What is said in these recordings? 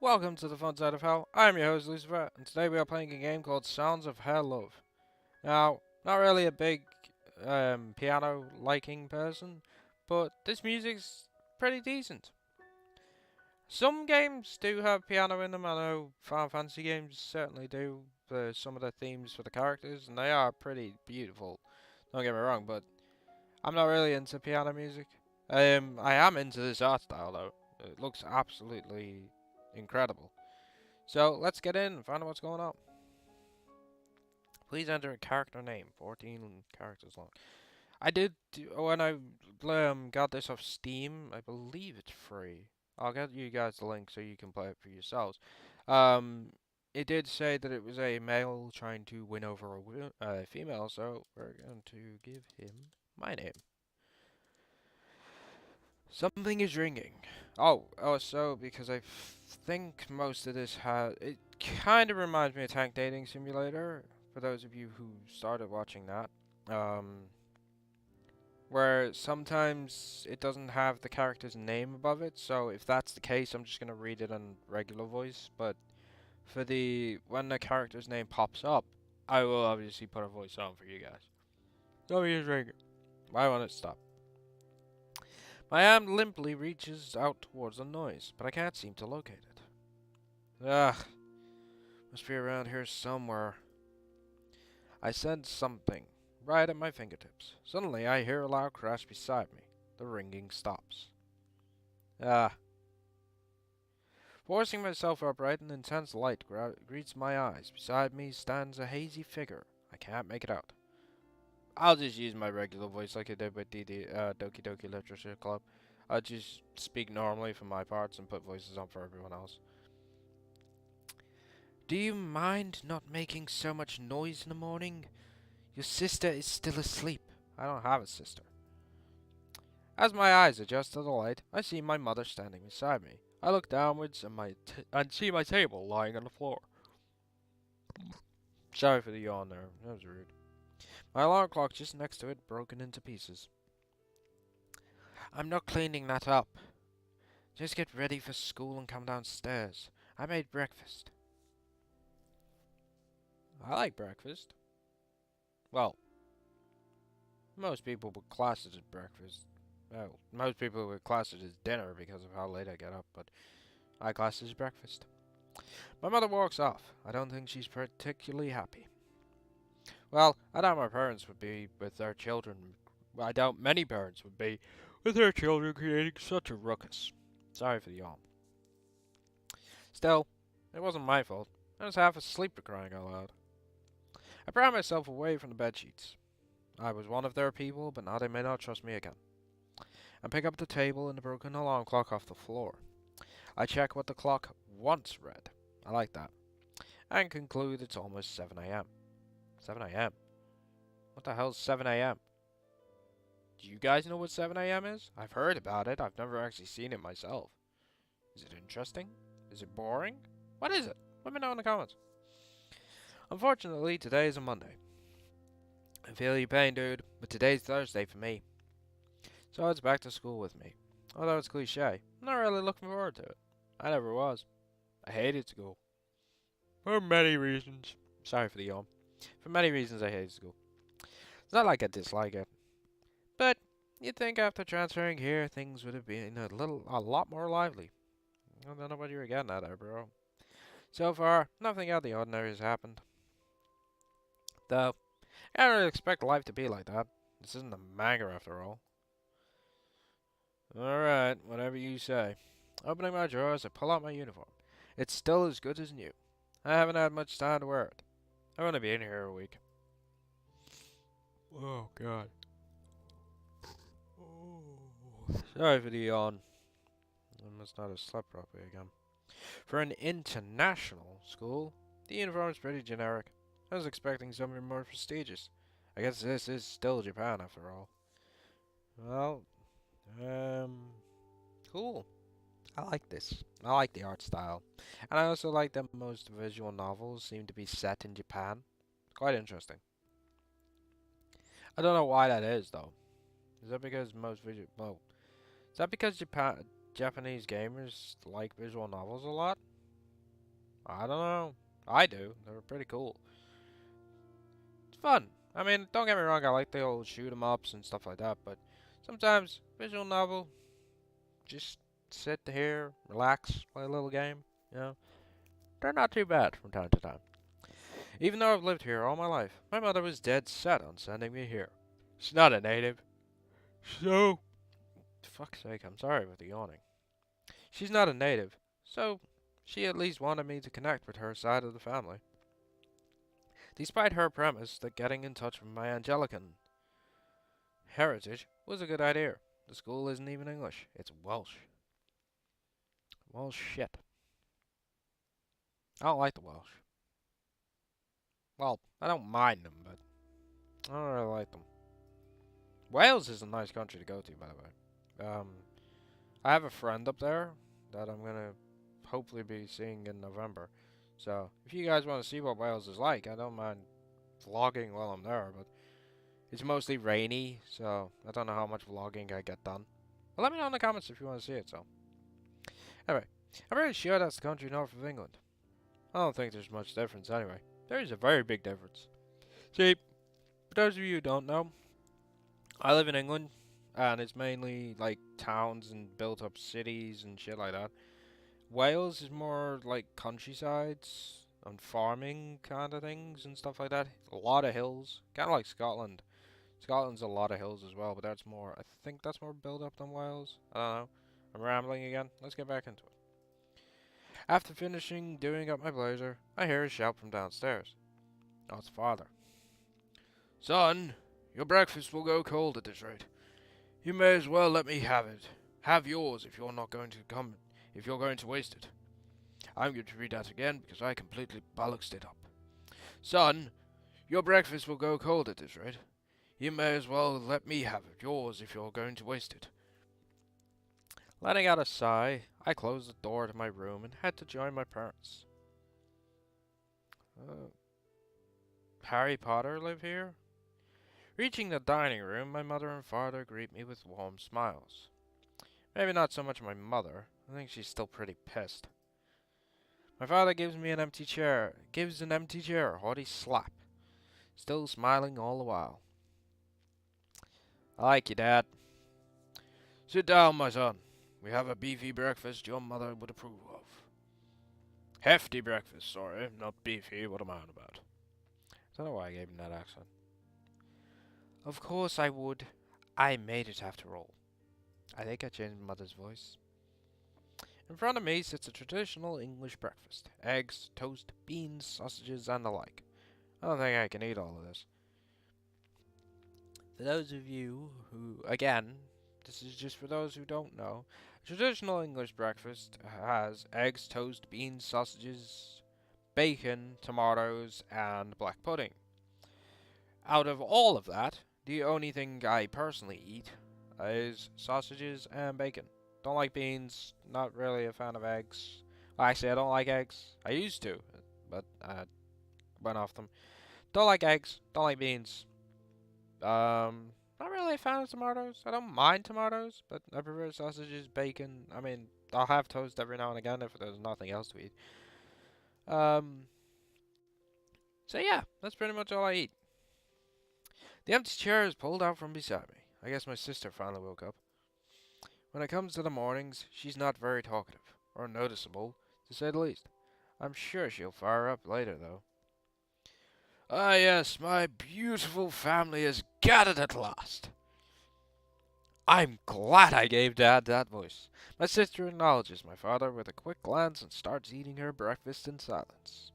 Welcome to the fun side of hell. I'm your host Lucifer, and today we are playing a game called Sounds of Hell Love. Now, not really a big piano liking person, but this music's pretty decent. Some games do have piano in them. I know Final Fantasy games certainly do. Some of the themes for the characters, and they are pretty beautiful. Don't get me wrong, but I'm not really into piano music. I am into this art style though. It looks absolutely incredible. So let's get in and find out what's going on. Please enter a character name, 14 characters long. When I got this off Steam. I believe it's free. I'll get you guys the link so you can play it for yourselves. Um, it did say that it was a male trying to win over a female, so we're going to give him my name. Something is ringing. So because I think most of this it kind of reminds me of Tank Dating Simulator. For those of you who started watching that, um, where sometimes it doesn't have the character's name above it. So if that's the case, I'm just gonna read it in regular voice. But for when the character's name pops up, I will obviously put a voice on for you guys. Something is ringing. Why won't it stop? My arm limply reaches out towards the noise, but I can't seem to locate it. Ugh, must be around here somewhere. I sense something right at my fingertips. Suddenly, I hear a loud crash beside me. The ringing stops. Ah. Forcing myself upright, an intense light greets my eyes. Beside me stands a hazy figure. I can't make it out. I'll just use my regular voice like I did with Doki Doki Literature Club. I'll just speak normally for my parts and put voices on for everyone else. Do you mind not making so much noise in the morning? Your sister is still asleep. I don't have a sister. As my eyes adjust to the light, I see my mother standing beside me. I look downwards and see my table lying on the floor. Sorry for the yawn there. That was rude. My alarm clock just next to it broken into pieces. I'm not cleaning that up. Just get ready for school and come downstairs. I made breakfast. I like breakfast. Well, most people would class it as breakfast. Well, most people would class it as dinner because of how late I get up, but I class it as breakfast. My mother walks off. I don't think she's particularly happy. Well, I doubt my parents would be with their children. I doubt many parents would be with their children creating such a ruckus. Sorry for the yawn. Still, it wasn't my fault. I was half asleep for crying out loud. I pry myself away from the bedsheets. I was one of their people, but now they may not trust me again. I pick up the table and the broken alarm clock off the floor. I check what the clock once read. I like that. And conclude it's almost 7 a.m. 7 a.m. What the hell's 7 a.m.? Do you guys know what 7 a.m. is? I've heard about it. I've never actually seen it myself. Is it interesting? Is it boring? What is it? Let me know in the comments. Unfortunately, today is a Monday. I feel your pain, dude, but today's Thursday for me. So it's back to school with me. Although it's cliche, I'm not really looking forward to it. I never was. I hated school. For many reasons. Sorry for the yawn. For many reasons I hated school. It's not like I dislike it. But you'd think after transferring here, things would have been a lot more lively. I don't know what you were getting at there, bro. So far, nothing out of the ordinary has happened. Though, I don't really expect life to be like that. This isn't a manga after all. Alright, whatever you say. Opening my drawers, I pull out my uniform. It's still as good as new. I haven't had much time to wear it. I'm gonna be in here a week. Oh, God. Oh. Sorry for the yawn. I must not have slept properly again. For an international school, the uniform is pretty generic. I was expecting something more prestigious. I guess this is still Japan after all. Well, cool. I like this. I like the art style. And I also like that most visual novels seem to be set in Japan. Quite interesting. I don't know why that is though. Is that because is that because Japanese gamers like visual novels a lot? I don't know. I do. They were pretty cool. It's fun. I mean, don't get me wrong, I like the old shoot 'em ups and stuff like that, but sometimes visual novel, just sit here, relax, play a little game, you know. They're not too bad from time to time. Even though I've lived here all my life, my mother was dead set on sending me here. She's not a native, so fuck's sake, I'm sorry with the yawning. She's not a native, so she at least wanted me to connect with her side of the family. Despite her premise that getting in touch with my Anglican heritage was a good idea. The school isn't even English, it's Welsh. Welsh shit. I don't like the Welsh. Well, I don't mind them, but I don't really like them. Wales is a nice country to go to, by the way. I have a friend up there that I'm gonna hopefully be seeing in November. So, if you guys want to see what Wales is like, I don't mind vlogging while I'm there, but it's mostly rainy, so I don't know how much vlogging I get done. But let me know in the comments if you want to see it, so. Anyway, I'm pretty sure that's the country north of England. I don't think there's much difference anyway. There is a very big difference. See, for those of you who don't know, I live in England, and it's mainly like towns and built up cities and shit like that. Wales is more like countrysides and farming kind of things and stuff like that. A lot of hills, kind of like Scotland. Scotland's a lot of hills as well, but that's more, I think that's more built up than Wales. I don't know. I'm rambling again. Let's get back into it. After finishing doing up my blazer, I hear a shout from downstairs. Oh, it's father. Son, your breakfast will go cold at this rate. You may as well let me have it. Have yours if you're not going to come, if you're going to waste it. I'm going to read that again because I completely bollocksed it up. Son, your breakfast will go cold at this rate. You may as well let me have it, yours if you're going to waste it. Letting out a sigh, I closed the door to my room and had to join my parents. Harry Potter live here? Reaching the dining room, my mother and father greet me with warm smiles. Maybe not so much my mother. I think she's still pretty pissed. My father gives an empty chair a haughty slap, still smiling all the while. I like you, Dad. Sit down, my son. We have a beefy breakfast your mother would approve of. Hefty breakfast, sorry, not beefy, what am I on about? I don't know why I gave him that accent. Of course I would. I made it after all. I think I changed mother's voice. In front of me sits a traditional English breakfast. Eggs, toast, beans, sausages, and the like. I don't think I can eat all of this. For those of you who, again, this is just for those who don't know, a traditional English breakfast has eggs, toast, beans, sausages, bacon, tomatoes, and black pudding. Out of all of that, the only thing I personally eat is sausages and bacon. Don't like beans, not really a fan of eggs. Well, actually, I don't like eggs. I used to, but I went off them. Don't like eggs, don't like beans. Not really a fan of tomatoes. I don't mind tomatoes, but I prefer sausages, bacon. I mean, I'll have toast every now and again if there's nothing else to eat. So yeah, that's pretty much all I eat. The empty chair is pulled out from beside me. I guess my sister finally woke up. When it comes to the mornings, she's not very talkative, or noticeable, to say the least. I'm sure she'll fire up later, though. Ah, yes, my beautiful family is gathered at last. I'm glad I gave Dad that voice. My sister acknowledges my father with a quick glance and starts eating her breakfast in silence.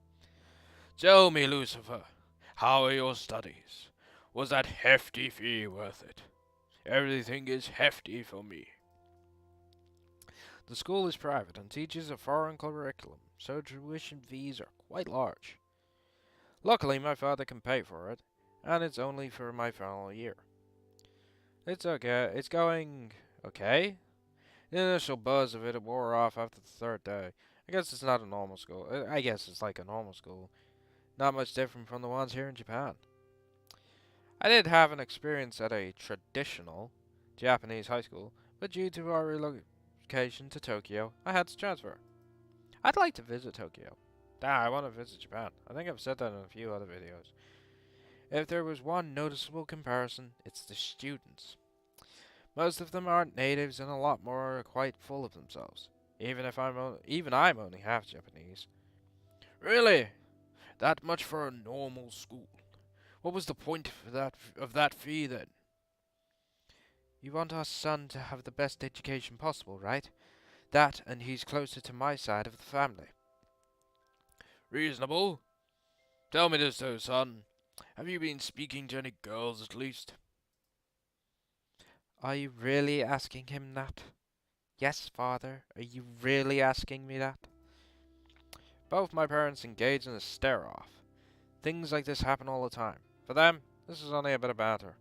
Tell me, Lucifer, how are your studies? Was that hefty fee worth it? Everything is hefty for me. The school is private and teaches a foreign curriculum, so tuition fees are quite large. Luckily, my father can pay for it, and it's only for my final year. It's okay. It's going okay. The initial buzz of it wore off after the third day. I guess it's not a normal school. I guess it's like a normal school. Not much different from the ones here in Japan. I did have an experience at a traditional Japanese high school, but due to our relocation to Tokyo, I had to transfer. I'd like to visit Tokyo. I want to visit Japan. I think I've said that in a few other videos. If there was one noticeable comparison, it's the students. Most of them aren't natives, and a lot more are quite full of themselves. Even I'm only half Japanese. Really? That much for a normal school? What was the point of that fee then? You want our son to have the best education possible, right? That, and he's closer to my side of the family. Reasonable. Tell me this though, son. Have you been speaking to any girls at least? Are you really asking him that? Yes, father. Are you really asking me that? Both my parents engaged in a stare-off. Things like this happen all the time. For them, this is only a bit of banter.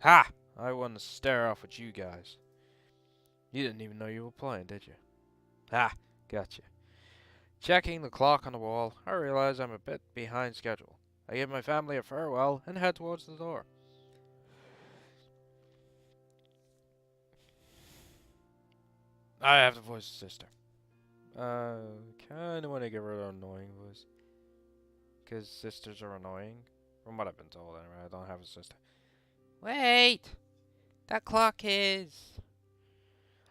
Ha! I won the stare-off with you guys. You didn't even know you were playing, did you? Ah, gotcha. Checking the clock on the wall, I realize I'm a bit behind schedule. I give my family a farewell and head towards the door. I have to voice a sister. Kinda wanna get rid of annoying voice. Because sisters are annoying. From what I've been told, anyway. I don't have a sister. Wait! That clock is...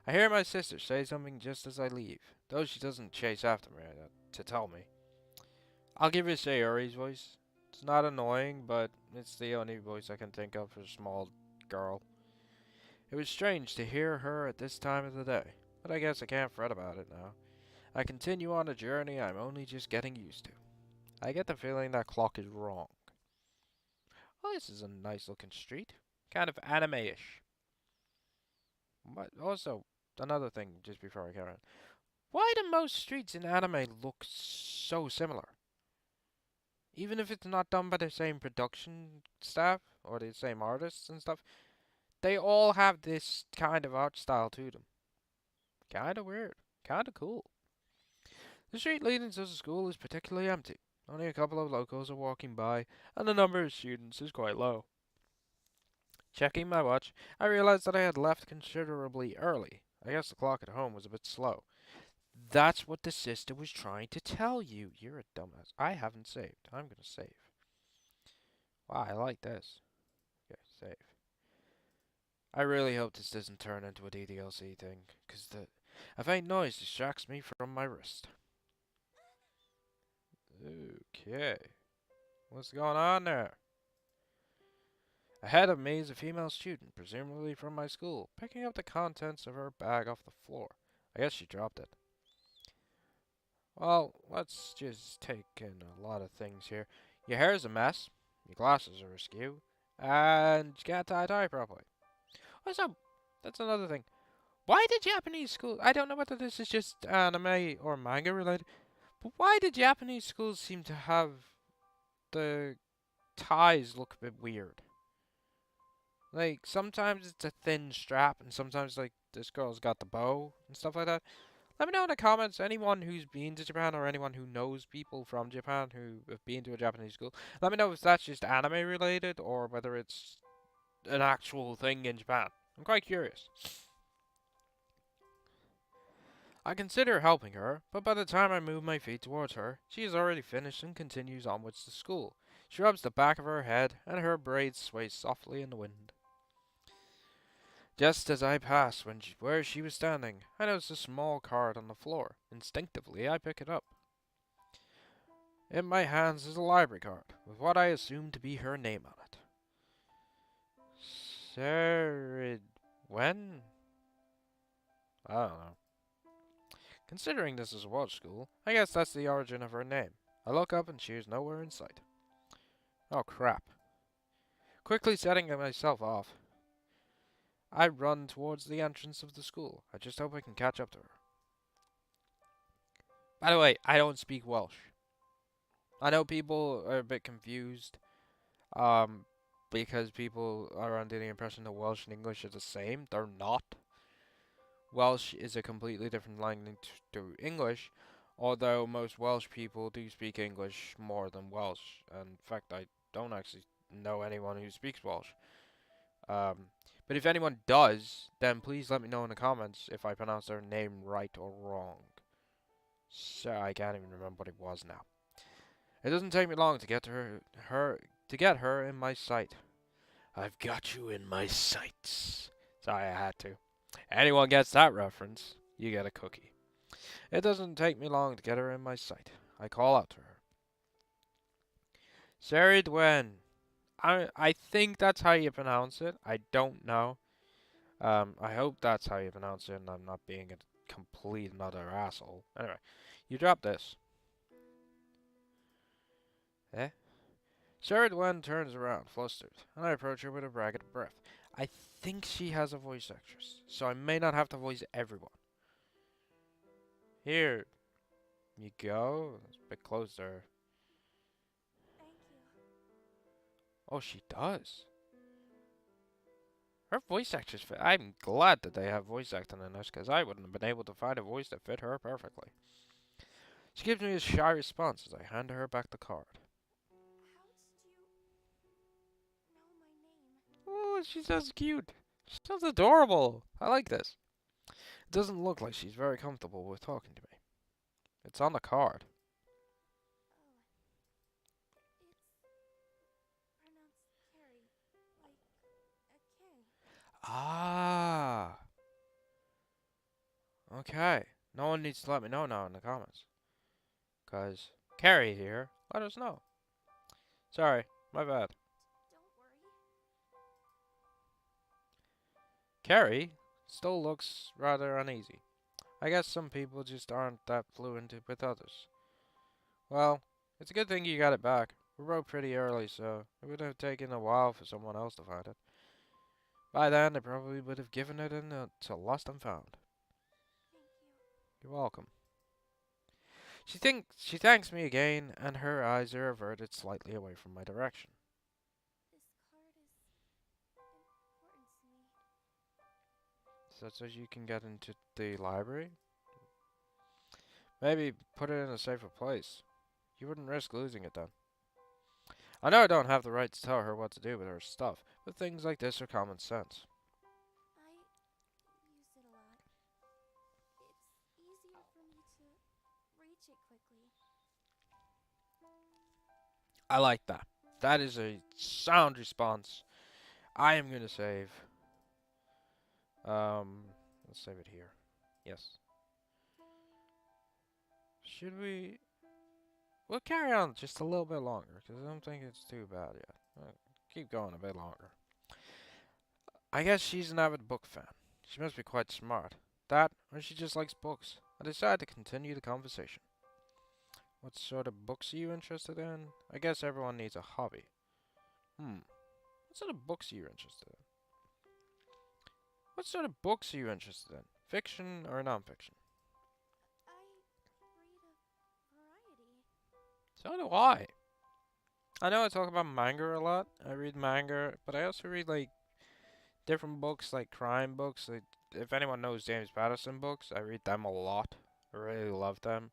I hear my sister say something just as I leave, though she doesn't chase after me to tell me. I'll give you Sayori's voice. It's not annoying, but it's the only voice I can think of for a small girl. It was strange to hear her at this time of the day, but I guess I can't fret about it now. I continue on a journey I'm only just getting used to. I get the feeling that clock is wrong. Oh, this is a nice looking street. Kind of anime-ish. But also, another thing just before I carry on. Why do most streets in anime look so similar? Even if it's not done by the same production staff or the same artists and stuff, they all have this kind of art style to them. Kinda weird. Kinda cool. The street leading to the school is particularly empty. Only a couple of locals are walking by, and the number of students is quite low. Checking my watch, I realized that I had left considerably early. I guess the clock at home was a bit slow. That's what the sister was trying to tell you. You're a dumbass. I haven't saved. I'm gonna save. Wow, I like this. Okay, save. I really hope this doesn't turn into a DDLC thing, because a faint noise distracts me from my wrist. Okay. What's going on there? Ahead of me is a female student, presumably from my school, picking up the contents of her bag off the floor. I guess she dropped it. Well, let's just take in a lot of things here. Your hair's a mess, your glasses are askew, and you can't tie properly. Also, that's another thing. Why do Japanese schools... I don't know whether this is just anime or manga related, but why do Japanese schools seem to have the ties look a bit weird? Like, sometimes it's a thin strap, and sometimes, like, this girl's got the bow and stuff like that. Let me know in the comments, anyone who's been to Japan or anyone who knows people from Japan who have been to a Japanese school. Let me know if that's just anime related or whether it's an actual thing in Japan. I'm quite curious. I consider helping her, but by the time I move my feet towards her, she has already finished and continues onwards to school. She rubs the back of her head, and her braids sway softly in the wind. Just as I pass where she was standing, I notice a small card on the floor. Instinctively, I pick it up. In my hands is a library card, with what I assume to be her name on it. Saridwen? I don't know. Considering this is a Welsh school, I guess that's the origin of her name. I look up and she is nowhere in sight. Oh crap. Quickly setting myself off, I run towards the entrance of the school. I just hope I can catch up to her. By the way, I don't speak Welsh. I know people are a bit confused, because people are under the impression that Welsh and English are the same. They're not. Welsh is a completely different language to English, although most Welsh people do speak English more than Welsh. And in fact, I don't actually know anyone who speaks Welsh. But if anyone does, then please let me know in the comments if I pronounce their name right or wrong. So I can't even remember what it was now. It doesn't take me long to get to her in my sight. I've got you in my sights. Sorry, I had to. Anyone gets that reference, you get a cookie. It doesn't take me long to get her in my sight. I call out to her. Sari Dwen. I think that's how you pronounce it. I don't know. I hope that's how you pronounce it and I'm not being a complete another asshole. Anyway, you drop this. Eh? Sari Dwen turns around, flustered, and I approach her with a ragged breath. I think she has a voice actress, so I may not have to voice everyone. Here you go. It's a bit closer. Thank you. Oh, she does. Her voice actress fit. I'm glad that they have voice acting in this, because I wouldn't have been able to find a voice that fit her perfectly. She gives me a shy response as I hand her back the card. How did you know my name? Oh, she's so cute. She sounds adorable. I like this. It doesn't look like she's very comfortable with talking to me. It's on the card. Oh, it's pronounced Carrie, like a K. Ah. Okay. No one needs to let me know now in the comments. Because Carrie here, let us know. Sorry, my bad. Don't worry. Carrie still looks rather uneasy. I guess some people just aren't that fluent with others. Well, it's a good thing you got it back. We wrote pretty early, so it would have taken a while for someone else to find it. By then, they probably would have given it in to lost and found. Thank you. You're welcome. She thanks me again, and her eyes are averted slightly away from my direction. This card is important to me. So you can get into the library? Maybe put it in a safer place. You wouldn't risk losing it then. I know I don't have the right to tell her what to do with her stuff, but things like this are common sense. I use it a lot. It's easier for me to reach it quickly. I like that. That is a sound response. I am gonna save. Let's save it here. Yes. Should we? We'll carry on just a little bit longer, because I don't think it's too bad yet. Keep going a bit longer. I guess she's an avid book fan. She must be quite smart. That, or she just likes books. I decided to continue the conversation. What sort of books are you interested in? I guess everyone needs a hobby. What sort of books are you interested in? What sort of books are you interested in? Fiction or nonfiction? I read a variety. So do I. I know I talk about manga a lot. I read manga, but I also read like different books, like crime books. Like if anyone knows James Patterson books, I read them a lot. I really love them.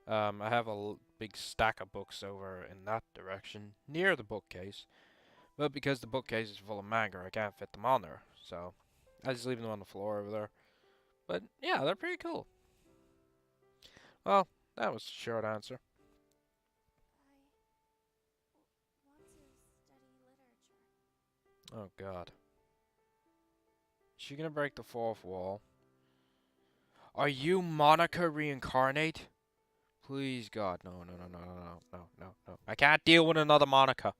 I have a big stack of books over in that direction near the bookcase, but because the bookcase is full of manga, I can't fit them on there. So I just leave them on the floor over there. But yeah, they're pretty cool. Well, that was a short answer. I want to study literature. Oh God, is she gonna break the fourth wall? Are you Monica reincarnate? Please, God, no, no, no, no, no, no, no, no, no. I can't deal with another Monica.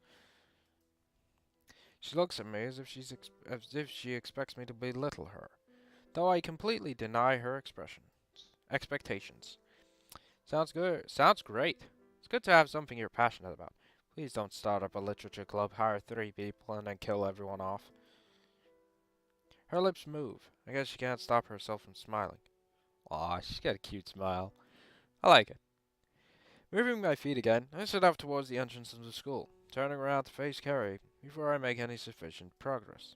She looks at me as if she expects me to belittle her, though I completely deny her expectations. Sounds good. Sounds great. It's good to have something you're passionate about. Please don't start up a literature club, hire 3 people, and then kill everyone off. Her lips move. I guess she can't stop herself from smiling. Aw, she's got a cute smile. I like it. Moving my feet again, I set off towards the entrance of the school, turning around to face Carrie before I make any sufficient progress.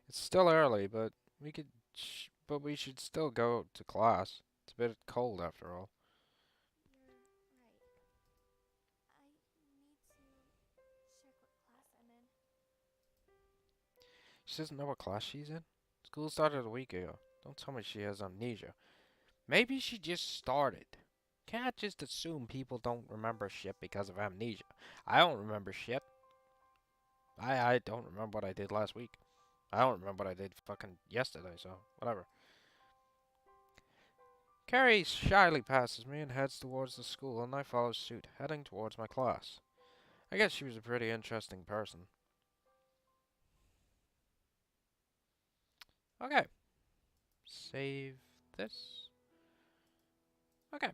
It's still early, but we should still go to class. It's a bit cold after all. You're right. I need to check what class I'm in. She doesn't know what class she's in. School started a week ago. Don't tell me she has amnesia. Maybe she just started. Can't just assume people don't remember shit because of amnesia. I don't remember shit. I don't remember what I did last week. I don't remember what I did fucking yesterday, so whatever. Carrie shyly passes me and heads towards the school, and I follow suit, heading towards my class. I guess she was a pretty interesting person. Okay. Save this. Okay.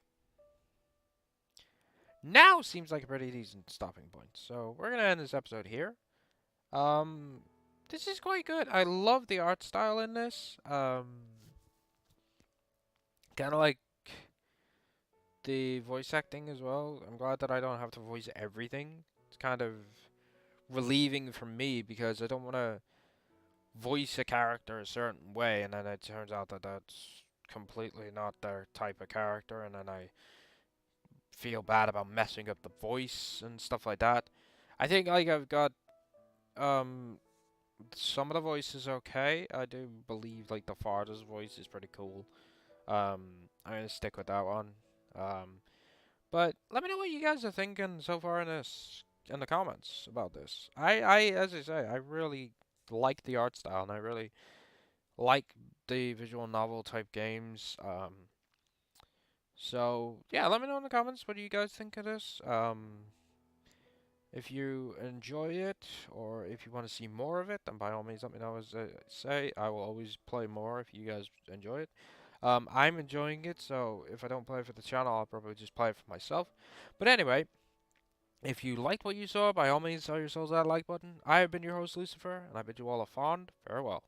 Now seems like a pretty decent stopping point. So we're gonna end this episode here. Um, this is quite good. I love the art style in this. Kind of like the voice acting as well. I'm glad that I don't have to voice everything. It's kind of relieving for me because I don't want to voice a character a certain way, and then it turns out that that's completely not their type of character, and then I feel bad about messing up the voice and stuff like that. I think like I've got um some of the voices okay. I do believe like the father's voice is pretty cool. I'm gonna stick with that one. Um, but let me know what you guys are thinking so far in the comments about this. As I say, I really like the art style and I really like the visual novel type games. So yeah, let me know in the comments what do you guys think of this. If you enjoy it or if you want to see more of it, then by all means let me know. As I say, I will always play more if you guys enjoy it. I'm enjoying it, so if I don't play for the channel, I'll probably just play it for myself. But anyway, if you liked what you saw, by all means tell yourselves that like button. I have been your host, Lucifer, and I bid you all a fond farewell.